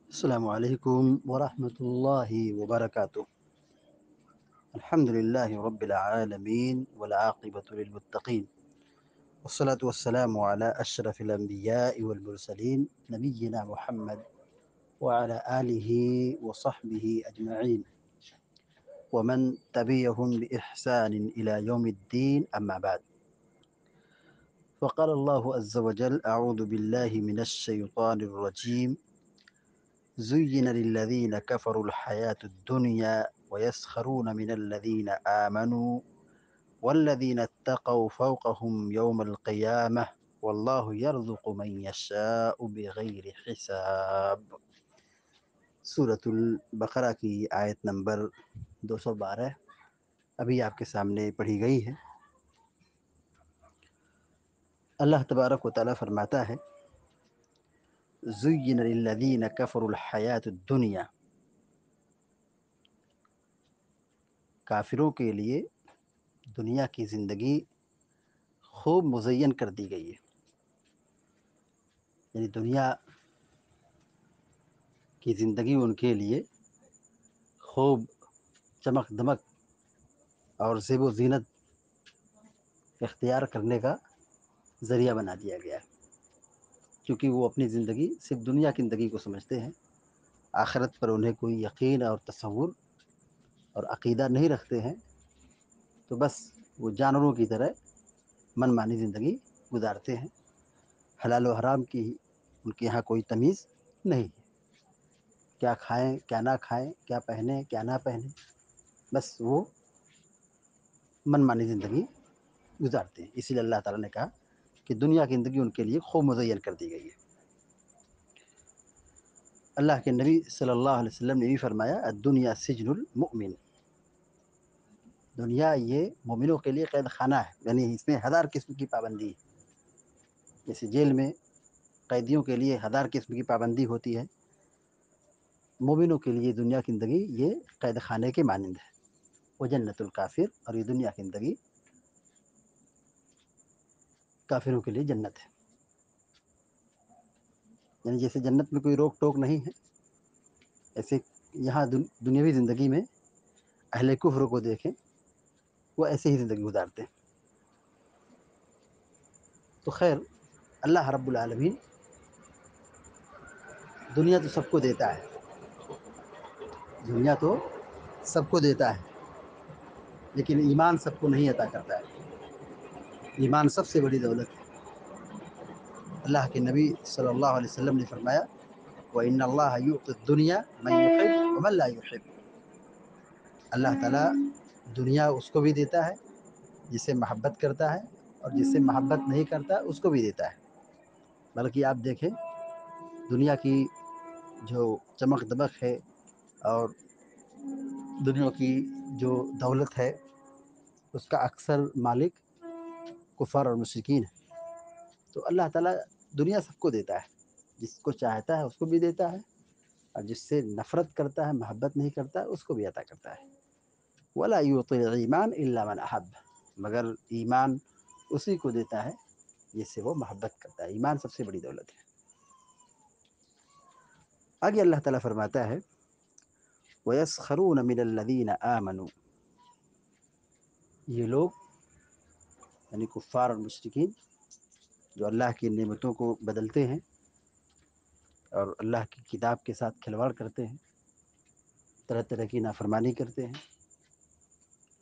السلام عليكم ورحمة الله وبركاته. الحمد لله رب العالمين والعاقبة للمتقين، والصلاة والسلام على أشرف الأنبياء والمرسلين نبينا محمد وعلى آله وصحبه أجمعين ومن تبعهم بإحسان إلى يوم الدين، أما بعد. فقال الله عز وجل: أعوذ بالله من الشيطان الرجيم. زين للذين كفروا الحياة الدنيا ويسخرون من الذين آمنوا والذين اتقوا فوقهم يوم القيامة والله يرزق من يشاء بغير حساب. سورة البقرہ کی آیت نمبر 212 ابھی آپ کے سامنے پڑھی گئی ہے۔ اللہ تبارک و تعالیٰ فرماتا ہے: زین للذین کفروا الحیات الدنیا، کافروں کے لیے دنیا کی زندگی خوب مزین کر دی گئی ہے، یعنی دنیا کی زندگی ان کے لیے خوب چمک دمک اور زیب و زینت اختیار کرنے کا ذریعہ بنا دیا گیا ہے، کیونکہ وہ اپنی زندگی صرف دنیا کی زندگی کو سمجھتے ہیں، آخرت پر انہیں کوئی یقین اور تصور اور عقیدہ نہیں رکھتے ہیں، تو بس وہ جانوروں کی طرح من مانی زندگی گزارتے ہیں۔ حلال و حرام کی ان کے یہاں کوئی تمیز نہیں ہے، کیا کھائیں کیا نہ کھائیں، کیا پہنیں کیا نہ پہنیں، بس وہ من مانی زندگی گزارتے ہیں۔ اسی لیے اللہ تعالیٰ نے کہا کہ دنیا کی زندگی ان کے لیے خوب مزین کر دی گئی ہے۔ اللہ کے نبی صلی اللہ علیہ وسلم نے بھی فرمایا: الدنیا سجن المؤمن، دنیا یہ مومنوں کے لیے قید خانہ ہے، یعنی اس میں ہزار قسم کی پابندی ہے۔ جیسے جیل میں قیدیوں کے لیے ہزار قسم کی پابندی ہوتی ہے، مومنوں کے لیے دنیا کی زندگی یہ قید خانے کے مانند ہے۔ وہ جنت الکافر، اور یہ دنیا کی زندگی کافروں کے لیے جنت ہے، یعنی جیسے جنت میں کوئی روک ٹوک نہیں ہے، ایسے یہاں دنیاوی زندگی میں اہل کفر کو دیکھیں، وہ ایسے ہی زندگی گزارتے ہیں۔ تو خیر، اللہ رب العالمین دنیا تو سب کو دیتا ہے، دنیا تو سب کو دیتا ہے، لیکن ایمان سب کو نہیں عطا کرتا ہے۔ ایمان سب سے بڑی دولت ہے۔ اللہ کے نبی صلی اللہ علیہ وسلم نے فرمایا: وَإِنَّ اللَّهَ يُعْطِي الدُّنْيَا مَن يُحِبُّ وَمَن لَا يُحِبُّ، اللہ تعالیٰ دنیا اس کو بھی دیتا ہے جسے محبت کرتا ہے، اور جس سے محبت نہیں کرتا اس کو بھی دیتا ہے۔ بلکہ آپ دیکھیں، دنیا کی جو چمک دمک ہے اور دنیا کی جو دولت ہے، اس کا اکثر مالک کفار اور مشرکین ہے۔ تو اللہ تعالیٰ دنیا سب کو دیتا ہے، جس کو چاہتا ہے اس کو بھی دیتا ہے، اور جس سے نفرت کرتا ہے، محبت نہیں کرتا ہے، اس کو بھی عطا کرتا ہے۔ وَلَا يُعْطِي الْإِيمَانَ إِلَّا مَنْ أَحَبَّ، مگر ایمان اسی کو دیتا ہے جس سے وہ محبت کرتا ہے۔ ایمان سب سے بڑی دولت ہے۔ آگے اللہ تعالیٰ فرماتا ہے: وَيَسْخَرُونَ مِنَ الَّذِينَ آمَنُوا، یہ لوگ یعنی کفار اور مشرکین جو اللہ کی نعمتوں کو بدلتے ہیں اور اللہ کی کتاب کے ساتھ کھلواڑ کرتے ہیں، طرح طرح کی نافرمانی کرتے ہیں،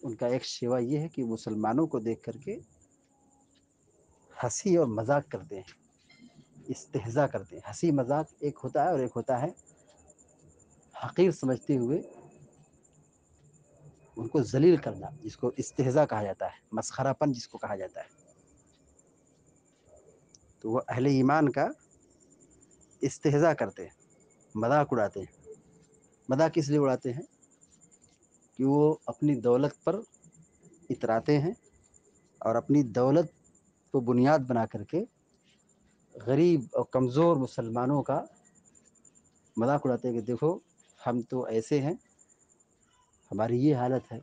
ان کا ایک شیوا یہ ہے کہ مسلمانوں کو دیکھ کر کے ہنسی اور مذاق کرتے ہیں، استہزاء کرتے ہیں۔ ہنسی مذاق ایک ہوتا ہے، اور ایک ہوتا ہے حقیر سمجھتے ہوئے ان کو ذلیل کرنا، جس کو استہزاء کہا جاتا ہے، مسخرہ پن جس کو کہا جاتا ہے۔ تو وہ اہل ایمان کا استہزاء کرتے ہیں، مذاق اڑاتے ہیں۔ مذاق اس لیے اڑاتے ہیں کہ وہ اپنی دولت پر اتراتے ہیں، اور اپنی دولت کو بنیاد بنا کر کے غریب اور کمزور مسلمانوں کا مذاق اڑاتے ہیں کہ دیکھو ہم تو ایسے ہیں، ہماری یہ حالت ہے،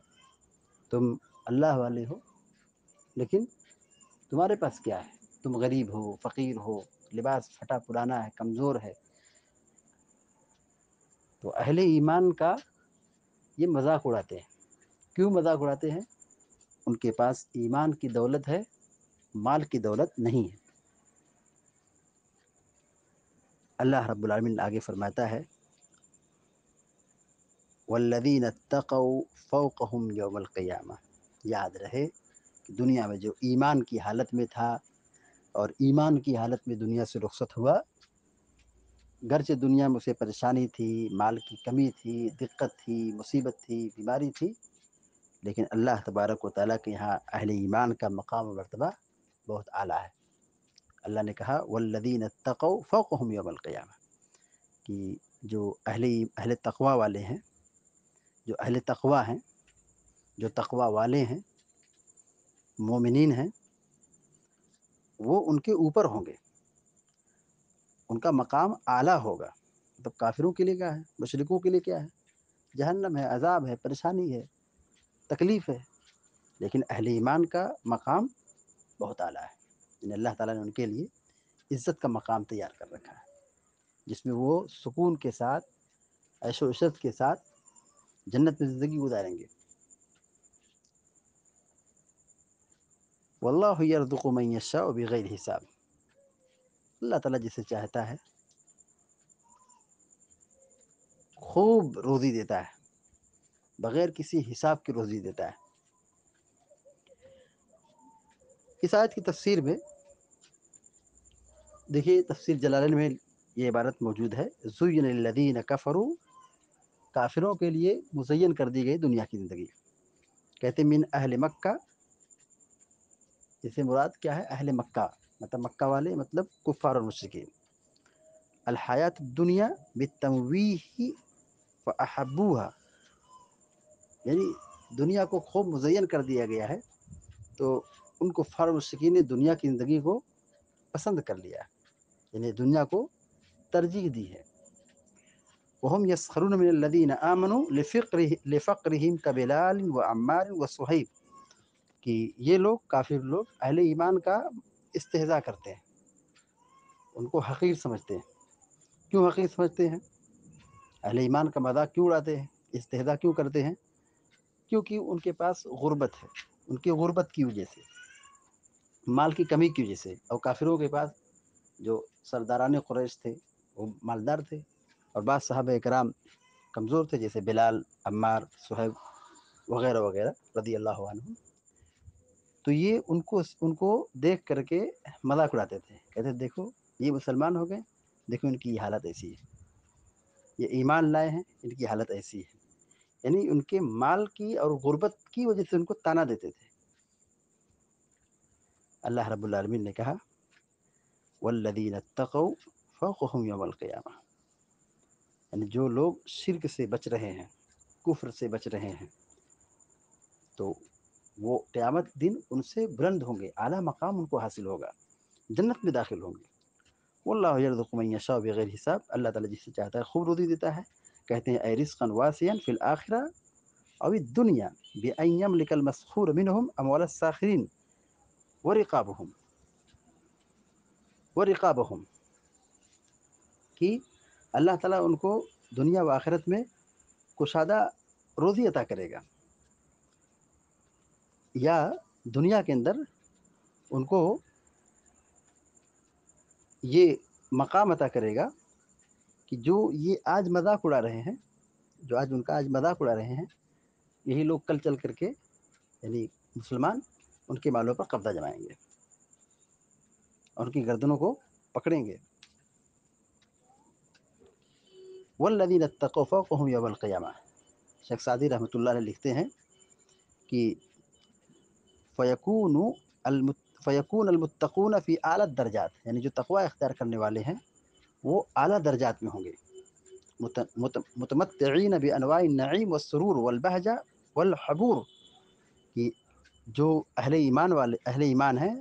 تم اللہ والے ہو لیکن تمہارے پاس کیا ہے، تم غریب ہو، فقیر ہو، لباس پھٹا پرانا ہے، کمزور ہے، تو اہل ایمان کا یہ مذاق اڑاتے ہیں. کیوں مذاق اڑاتے ہیں؟ ان کے پاس ایمان کی دولت ہے، مال کی دولت نہیں ہے. اللہ رب العالمین آگے فرماتا ہے والذین اتقوا فوقهم یوم القیامہ. یاد رہے کہ دنیا میں جو ایمان کی حالت میں تھا اور ایمان کی حالت میں دنیا سے رخصت ہوا، گرچہ دنیا میں اسے پریشانی تھی، مال کی کمی تھی، دقت تھی، مصیبت تھی، بیماری تھی، لیکن اللہ تبارک و تعالیٰ کے یہاں اہل ایمان کا مقام و مرتبہ بہت اعلیٰ ہے. اللہ نے کہا والذین اتقوا فوقهم یوم القیامہ، کہ جو اہل تقوی والے ہیں، جو اہل تقوی ہیں، جو تقوی والے ہیں، مومنین ہیں، وہ ان کے اوپر ہوں گے، ان کا مقام اعلیٰ ہوگا. مطلب کافروں کے لیے کیا ہے، مشرکوں کے لیے کیا ہے؟ جہنم ہے، عذاب ہے، پریشانی ہے، تکلیف ہے. لیکن اہل ایمان کا مقام بہت اعلیٰ ہے. یعنی اللہ تعالیٰ نے ان کے لیے عزت کا مقام تیار کر رکھا ہے، جس میں وہ سکون کے ساتھ، عیش و عشرت کے ساتھ جنت میں زندگی گزاریں گے. واللہ یرزق من یشاء بغیر حساب. اللہ تعالیٰ جسے چاہتا ہے خوب روزی دیتا ہے، بغیر کسی حساب کی روزی دیتا ہے. اس آیت کی تفسیر میں دیکھیے، تفسیر جلالین میں یہ عبارت موجود ہے زُیِّنَ لِلَّذِینَ کَفَرُوا، کافروں کے لیے مزین کر دی گئی دنیا کی زندگی. کہتے من اہل مکہ، اس سے مراد کیا ہے؟ اہل مکہ، مطلب مکہ والے، مطلب کفار اور مشرکین. الحیات الدنیا بالتمویہ فاحبوها، یعنی دنیا کو خوب مزین کر دیا گیا ہے تو ان کفار و مشرکین نے دنیا کی زندگی کو پسند کر لیا، یعنی دنیا کو ترجیح دی ہے. وهم يسخرون من الذين آمنوا لفقرهم كبلال وعمار وصہیب، کہ یہ لوگ کافر لوگ اہل ایمان کا استہزاء کرتے ہیں، ان کو حقیر سمجھتے ہیں. کیوں حقیر سمجھتے ہیں؟ اہل ایمان کا مذاق کیوں اڑاتے ہیں، استہزاء کیوں کرتے ہیں؟ کیونکہ ان کے پاس غربت ہے، ان کی غربت کی وجہ سے، مال کی کمی کی وجہ سے. اور کافروں کے پاس جو سرداران قریش تھے وہ مالدار تھے، اور بعض صحابہ کرام کمزور تھے، جیسے بلال، عمار، صہیب وغیرہ وغیرہ رضی اللہ عنہ. تو یہ ان کو دیکھ کر کے مذاق اڑاتے تھے، کہتے دیکھو یہ مسلمان ہو گئے، دیکھو ان کی حالت ایسی ہے، یہ ایمان لائے ہیں، ان کی حالت ایسی ہے. یعنی ان کے مال کی اور غربت کی وجہ سے ان کو تانا دیتے تھے. اللہ رب العالمین نے کہا والذین اتقوا فوقهم یوم القیامہ، یعنی جو لوگ شرک سے بچ رہے ہیں، کفر سے بچ رہے ہیں، تو وہ قیامت دن ان سے بلند ہوں گے، اعلیٰ مقام ان کو حاصل ہوگا، جنت میں داخل ہوں گے. واللہ یرزق من یشاء بغیر حساب. اللہ تعالیٰ جس سے چاہتا ہے خوب روزی دیتا ہے. کہتے ہیں اے رزقا واسعا فی الآخرہ او الدنیا بأن یملک المسخور منہم اموال الساخرین ورقابہم، کہ اللہ تعالیٰ ان کو دنیا و آخرت میں کشادہ روزی عطا کرے گا، یا دنیا کے اندر ان کو یہ مقام عطا کرے گا کہ جو یہ آج مذاق اڑا رہے ہیں، جو آج ان کا آج مذاق اڑا رہے ہیں، یہی لوگ کل چل کر کے، یعنی مسلمان، ان کے مالوں پر قبضہ جمائیں گے اور ان کی گردنوں کو پکڑیں گے. والذین اتقوا فوقهم یوم القیامہ. شیخ سعدی رحمۃ اللہ علیہ لکھتے ہیں کہ فیکون المتقون فی اعلی الدرجات، یعنی جو تقوی اختیار کرنے والے ہیں وہ اعلیٰ درجات میں ہوں گے، متمتعین بانواع النعیم والسرور والبہجہ والحبور، کہ جو اہل ایمان ہیں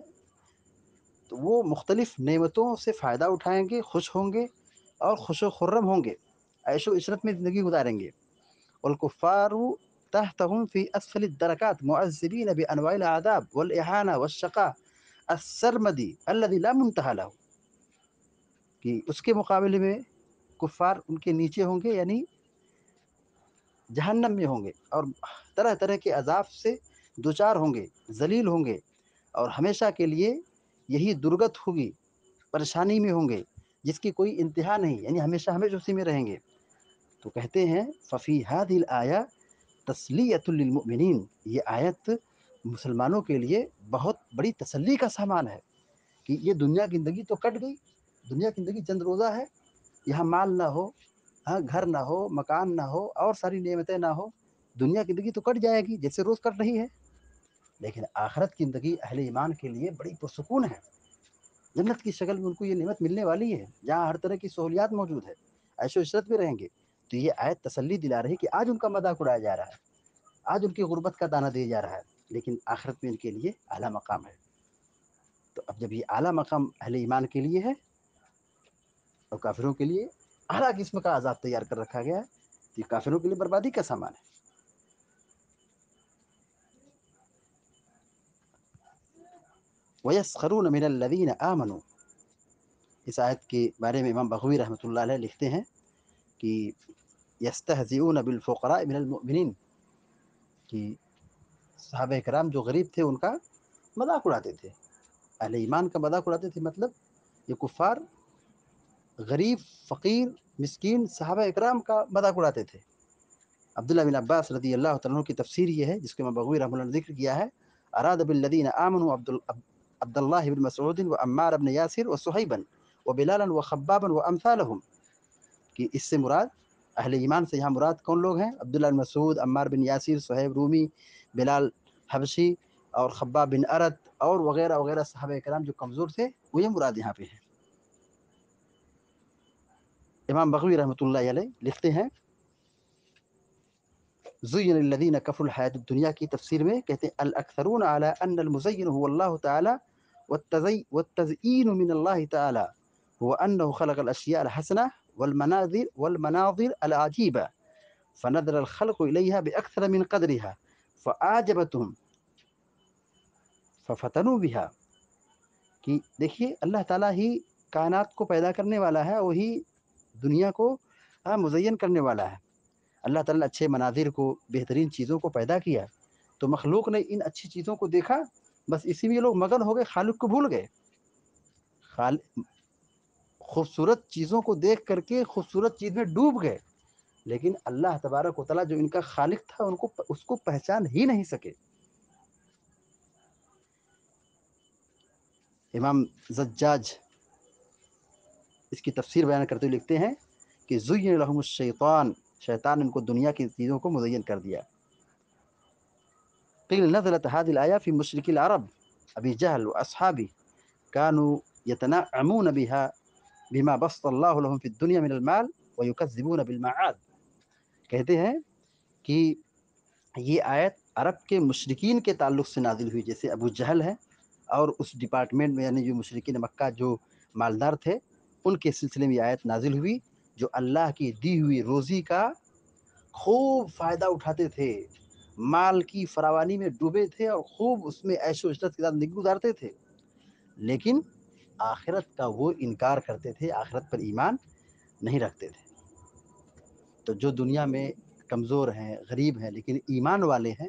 تو وہ مختلف نعمتوں سے فائدہ اٹھائیں گے، خوش ہوں گے اور خوش و خرم ہوں گے، عیش و عشرت میں زندگی گزاریں گے. والکفار تحتهم في اسفل الدرکات معذبین بانواع العذاب والاہانہ والشقاء السرمدی الذي لا منتہى له، کہ اس کے مقابلے میں کفار ان کے نیچے ہوں گے، یعنی جہنم میں ہوں گے اور طرح طرح کے عذاب سے دوچار ہوں گے، ذلیل ہوں گے، اور ہمیشہ کے لیے یہی درگت ہوگی، پریشانی میں ہوں گے جس کی کوئی انتہا نہیں، یعنی ہمیشہ ہمیشہ اسی میں رہیں گے۔ تو کہتے ہیں ففی هذه الآیہ تسلیۃ للمؤمنین، یہ آیت مسلمانوں کے لیے بہت بڑی تسلی کا سامان ہے کہ یہ دنیا کی زندگی تو کٹ گئی، دنیا کی زندگی چند روزہ ہے، یہاں مال نہ ہو، ہاں گھر نہ ہو، مکان نہ ہو، اور ساری نعمتیں نہ ہو، دنیا کی زندگی تو کٹ جائے گی جیسے روز کٹ رہی ہے، لیکن آخرت کی زندگی اہل ایمان کے لیے بڑی پرسکون ہے، جنت کی شکل میں ان کو یہ نعمت ملنے والی ہے جہاں ہر طرح کی سہولیات موجود ہے، عیش و عشرت میں رہیں گے۔ تو یہ آیت تسلی دلا رہی ہے کہ آج ان کا مذاق اڑایا جا رہا ہے، آج ان کی غربت کا دانہ دیا جا رہا ہے، لیکن آخرت میں ان کے لیے اعلیٰ مقام ہے۔ تو اب جب یہ اعلیٰ مقام اہل ایمان کے لیے ہے اور کافروں کے لیے اعلیٰ قسم کا عذاب تیار کر رکھا گیا ہے، تو یہ کافروں کے لیے بربادی کا سامان ہے۔ وَيَسْخَرُونَ مِنَ الَّذِينَ آمَنُوا، اس آیت کے بارے میں امام بغوی رحمۃ اللہ علیہ لکھتے ہیں کہ یستہزئون بالفقراء من المؤمنین، کہ صحابہ کرام جو غریب تھے ان کا مذاق اڑاتے تھے، اہل ایمان کا مذاق اڑاتے تھے، مطلب یہ کفار غریب، فقیر، مسکین صحابہ اکرام کا مذاق اڑاتے تھے۔ عبداللہ بن عباس رضی اللہ تعالیٰ عنہ کی تفسیر یہ ہے جس کو امام بغوی رحمۃ اللہ نے ذکر کیا ہے، اراد بالذین آمنوا عبد اللہ بن مسعود وعمار بن یاسر وصہیبا وبلالا وخبابا وامثالهم، کہ اس سے مراد اہل ایمان سے یہاں مراد کون لوگ ہیں؟ عبداللہ بن مسعود، عمار بن یاسر، صہیب رومی، بلال حبشی اور خباب بن ارت اور وغیرہ وغیرہ صحابہ کرام جو کمزور تھے، وہ یہ مراد یہاں پہ ہے۔ امام بغوی رحمۃ اللہ علیہ لکھتے ہیں زین الذین کفروا الحیاۃ الدنیا کی تفسیر میں کہتے ہیں الاکثرون علی ان المزین هو اللہ تعالی والتزئین من اللہ تعالی هو انه خلق الاشیاء الحسنہ والمناظر العجیبہ فنظر الخلق الیها باکثر من قدرها فاعجبتهم ففتنوا بها، کہ دیکھیے اللہ تعالیٰ ہی کائنات کو پیدا کرنے والا ہے، وہی دنیا کو مزین کرنے والا ہے۔ اللہ تعالیٰ نے اچھے مناظر کو، بہترین چیزوں کو پیدا کیا، تو مخلوق نے ان اچھی چیزوں کو دیکھا، بس اسی میں لوگ مگن ہو گئے، خالق کو بھول گئے۔ خوبصورت چیزوں کو دیکھ کر کے خوبصورت چیز میں ڈوب گئے، لیکن اللہ تبارک و تعالیٰ جو ان کا خالق تھا اس کو پہچان ہی نہیں سکے۔ امام زجاج اس کی تفسیر بیان کرتے ہوئے لکھتے ہیں کہ زین لہم الشیطان، شیطان ان کو دنیا کی چیزوں کو مزین کر دیا۔ قیل نزلت هذه الآية في مشرك العرب أبي جهل وأصحابه كانوا يتنعمون بما بسط الله لهم في الدنيا من المال ويكذبون بالمعاد، کہتے ہیں کہ یہ آیت عرب کے مشرکین کے تعلق سے نازل ہوئی، جیسے ابو جہل ہے اور اس ڈپارٹمنٹ میں یعنی جو مشرکین مکہ جو مالدار تھے ان کے سلسلے میں یہ آیت نازل ہوئی، جو اللہ کی دی ہوئی روزی کا خوب فائدہ اٹھاتے تھے، مال کی فراوانی میں ڈوبے تھے اور خوب اس میں عیش و عشرت کے ساتھ زندگی گزارتے تھے، لیکن آخرت کا وہ انکار کرتے تھے، آخرت پر ایمان نہیں رکھتے تھے۔ تو جو دنیا میں کمزور ہیں، غریب ہیں، لیکن ایمان والے ہیں،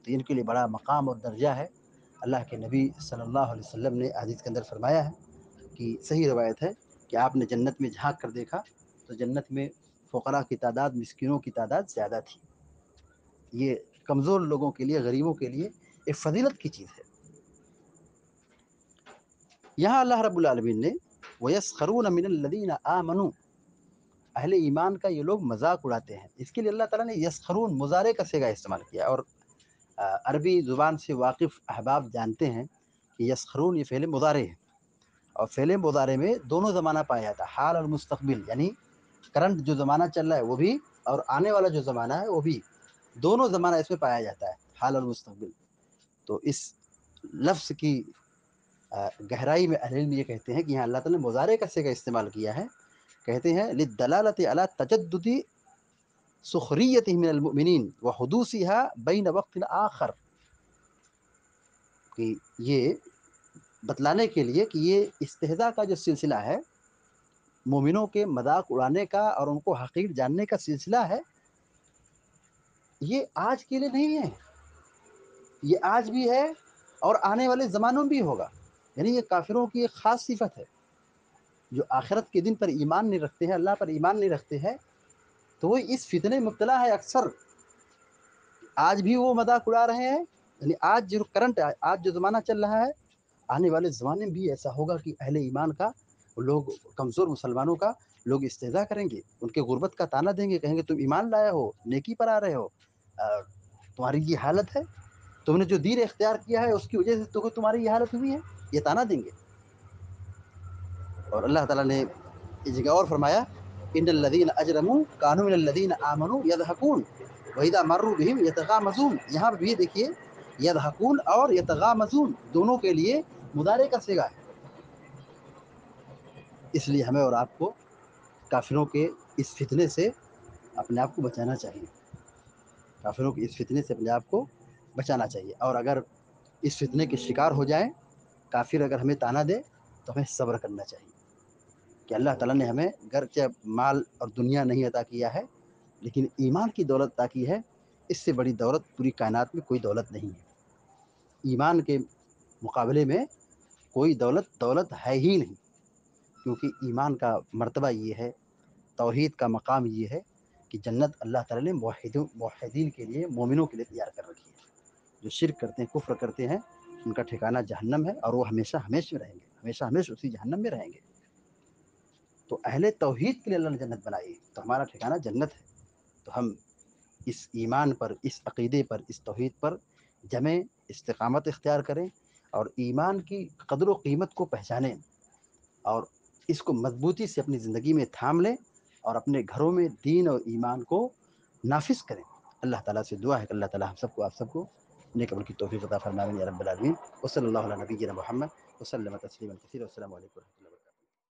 تو ان کے لیے بڑا مقام اور درجہ ہے۔ اللہ کے نبی صلی اللہ علیہ وسلم نے حدیث کے اندر فرمایا ہے کہ صحیح روایت ہے کہ آپ نے جنت میں جھانک کر دیکھا تو جنت میں فقراء کی تعداد، مسکینوں کی تعداد زیادہ تھی۔ یہ کمزور لوگوں کے لیے، غریبوں کے لیے ایک فضیلت کی چیز ہے۔ یہاں اللہ رب العالمین نے وَيَسْخَرُونَ مِنَ الَّذِينَ آمَنُوا، اہل ایمان کا یہ لوگ مذاق اڑاتے ہیں، اس کے لیے اللہ تعالیٰ نے یسخرون مضارع کا صیغہ استعمال کیا، اور عربی زبان سے واقف احباب جانتے ہیں کہ یسخرون یہ فعل مضارع ہے، اور فعل مضارع میں دونوں زمانہ پایا جاتا ہے، حال اور مستقبل، یعنی کرنٹ جو زمانہ چل رہا ہے وہ بھی اور آنے والا جو زمانہ ہے وہ بھی، دونوں زمانہ اس میں پایا جاتا ہے، حال اور مستقبل۔ تو اس لفظ کی گہرائی میں اہل علم یہ کہتے ہیں کہ یہاں اللہ تعالیٰ نے مضارع کا صیغہ استعمال کیا ہے، کہتے ہیں للدلالۃ علی تجدد سخریتہ من المؤمنین وحدوثها بین وقت آخر، کہ یہ بتلانے کے لیے کہ یہ استہزاء کا جو سلسلہ ہے، مومنوں کے مذاق اڑانے کا اور ان کو حقیر جاننے کا سلسلہ ہے، یہ آج کے لیے نہیں ہے، یہ آج بھی ہے اور آنے والے زمانوں میں بھی ہوگا. یعنی یہ کافروں کی ایک خاص صفت ہے، جو آخرت کے دن پر ایمان نہیں رکھتے ہیں، اللہ پر ایمان نہیں رکھتے ہیں، تو وہ اس فتنے میں مبتلا ہے اکثر. آج بھی وہ مذاق اڑا رہے ہیں. یعنی آج جو کرنٹ ہے، آج جو زمانہ چل رہا ہے، آنے والے زمانے میں بھی ایسا ہوگا کہ اہل ایمان کا، لوگ کمزور مسلمانوں کا لوگ استہزاء کریں گے، ان کے غربت کا تانا دیں گے، کہیں گے تم ایمان لائے ہو، نیکی پر آ رہے ہو، تمہاری یہ حالت ہے، تم نے جو دین اختیار کیا ہے اس کی وجہ سے تو تمہاری یہ حالت ہوئی ہے، یہ تانا دیں گے. اور اللہ تعالیٰ نے اس جگہ اور فرمایا ان الذین اجرموا کانوا من الذین آمنوا یضحکون واذا مروا بهم یتغامزون. یہاں پہ بھی دیکھیے یضحکون اور یتغامزون دونوں کے لیے مضارع کا صیغہ ہے. اس لیے ہمیں اور آپ کو کافروں کے اس فتنے سے اپنے آپ کو بچانا چاہیے، کافروں کے اس فتنے سے اپنے آپ کو بچانا چاہیے. اور اگر اس فتنے کے شکار ہو جائیں، کافر اگر ہمیں تانا دے تو ہمیں صبر کرنا چاہیے کہ اللہ تعالیٰ نے ہمیں گرچہ مال اور دنیا نہیں عطا کیا ہے، لیکن ایمان کی دولت عطا کی ہے. اس سے بڑی دولت پوری کائنات میں کوئی دولت نہیں ہے. ایمان کے مقابلے میں کوئی دولت ہے ہی نہیں، کیونکہ ایمان کا مرتبہ یہ ہے، توحید کا مقام یہ ہے کہ جنت اللہ تعالیٰ نے موحدین کے لیے، مومنوں کے لیے تیار کر رکھی ہے. جو شرک کرتے ہیں، کفر کرتے ہیں، ان کا ٹھکانہ جہنم ہے، اور وہ ہمیشہ ہمیشہ رہیں گے، ہمیشہ ہمیشہ اسی جہنم میں رہیں گے. تو اہل توحید کے لیے اللہ نے جنت بنائی ہے، تو ہمارا ٹھکانہ جنت ہے. تو ہم اس ایمان پر، اس عقیدے پر، اس توحید پر جمیں، استقامت اختیار کریں، اور ایمان کی قدر و قیمت کو پہچانیں، اور اس کو مضبوطی سے اپنی زندگی میں تھام لیں، اور اپنے گھروں میں دین اور ایمان کو نافذ کریں. اللہ تعالیٰ سے دعا ہے کہ اللہ تعالیٰ ہم سب کو، آپ سب کو نیک عمل کی توفیق عطا فرمائے یا رب العالمین. وصلی اللہ علی نبینا محمد وسلم تسلیما کثیرا. والسلام علیکم.